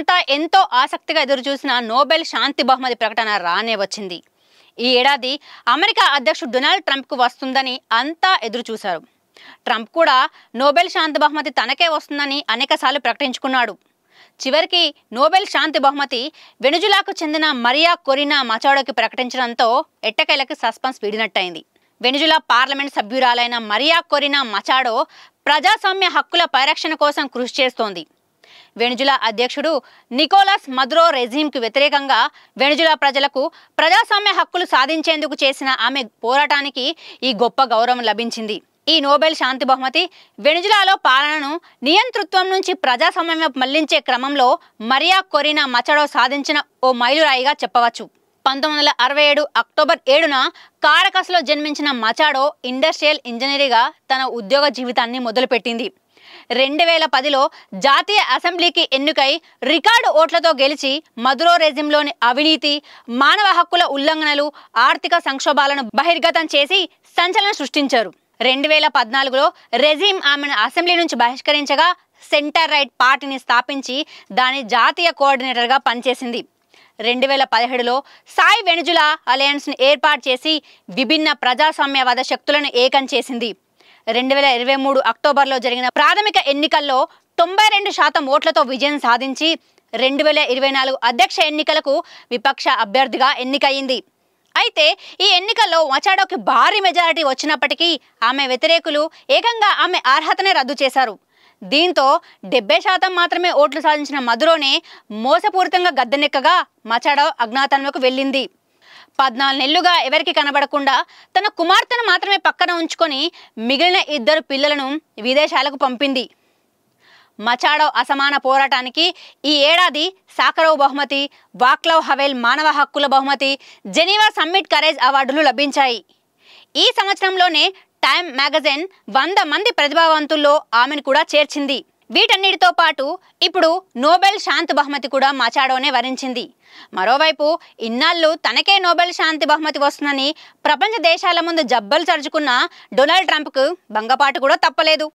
ప్రపంచమంతా ఎంతో ఆసక్తిగా ఎదురుచూసిన నోబెల్ శాంతి బహుమతి ప్రకటన రానే వచ్చింది. ఈ ఏడాది అమెరికా అధ్యక్షుడు డొనాల్డ్ ట్రంప్కు వస్తుందని అంతా ఎదురుచూశారు. ట్రంప్ కూడా నోబెల్ శాంతి బహుమతి తనకే వస్తుందని అనేకసార్లు ప్రకటించుకున్నాడు. చివరికి నోబెల్ శాంతి బహుమతి వెనుజులాకు చెందిన మరియా కొరినా మచాడోకి ప్రకటించడంతో ఎట్టకేలకి సస్పెన్స్ వీడినట్టయింది. వెనుజులా పార్లమెంట్ సభ్యురాలైన మరియా కొరినా మచాడో ప్రజాస్వామ్య హక్కుల పరిరక్షణ కోసం కృషి చేస్తోంది. వెనుజులా అధ్యక్షుడు నికోలస్ మదురో రెజీమ్కు వ్యతిరేకంగా వెనుజులా ప్రజలకు ప్రజాస్వామ్య హక్కులు సాధించేందుకు చేసిన ఆమె పోరాటానికి ఈ గొప్ప గౌరవం లభించింది. ఈ నోబెల్ శాంతి బహుమతి వెనుజులాలో పాలనను నియంతృత్వం నుంచి ప్రజాస్వామ్యం మళ్లించే క్రమంలో మరియా కొరినా మచాడో సాధించిన ఓ మైలురాయిగా చెప్పవచ్చు. 1967 అక్టోబర్ 7న కారకస్లో జన్మించిన మచాడో ఇండస్ట్రియల్ ఇంజనీర్గా తన ఉద్యోగ జీవితాన్ని మొదలుపెట్టింది. 2010లో జాతీయ అసెంబ్లీకి ఎన్నికై రికార్డు ఓట్లతో గెలిచి మదురో రెజిమ్లోని అవినీతి, మానవ హక్కుల ఉల్లంఘనలు, ఆర్థిక సంక్షోభాలను బహిర్గతం చేసి సంచలనం సృష్టించారు. 2014లో రెజిమ్ ఆమెను అసెంబ్లీ నుంచి బహిష్కరించగా సెంటర్ రైట్ పార్టీని స్థాపించి దాని జాతీయ కోఆర్డినేటర్గా పనిచేసింది. 2017లో సాయ్ వెనుజులా అలయన్స్ను ఏర్పాటు చేసి విభిన్న ప్రజాస్వామ్యవాద శక్తులను ఏకం చేసింది. 2023 అక్టోబర్లో జరిగిన ప్రాథమిక ఎన్నికల్లో 92% ఓట్లతో విజయం సాధించి 2024 అధ్యక్ష ఎన్నికలకు విపక్ష అభ్యర్థిగా ఎన్నికయింది. అయితే ఈ ఎన్నికల్లో మచాడోకి భారీ మెజారిటీ వచ్చినప్పటికీ ఆమె వ్యతిరేకులు ఏకంగా ఆమె అర్హతనే రద్దు చేశారు. దీంతో 70% మాత్రమే ఓట్లు సాధించిన మదురోనే మోసపూరితంగా గద్దెనెక్కగా మచాడో అజ్ఞాతంలోకి వెళ్ళింది. 14 నెలలుగా ఎవరికి కనబడకుండా తన కుమార్తెను మాత్రమే పక్కన ఉంచుకొని మిగిలిన 2 పిల్లలను విదేశాలకు పంపింది. మచాడో అసమాన పోరాటానికి ఈ ఏడాది సాఖరోవ్ బహుమతి, వాక్లావ్ హవెల్ మానవ హక్కుల బహుమతి, జెనీవా సమ్మిట్ కరేజ్ అవార్డులు లభించాయి. ఈ సంవత్సరంలోనే టైమ్ మ్యాగజైన్ 100 మంది ప్రతిభావంతుల్లో ఆమెను కూడా చేర్చింది. వీటన్నిటితో పాటు ఇప్పుడు నోబెల్ శాంతి బహుమతి కూడా మచాడోనే వరించింది. మరోవైపు ఇన్నాళ్ళు తనకే నోబెల్ శాంతి బహుమతి వస్తుందని ప్రపంచ దేశాల ముందు జబ్బలు చరుచుకున్న డొనాల్డ్ ట్రంప్కు భంగపాటు కూడా తప్పలేదు.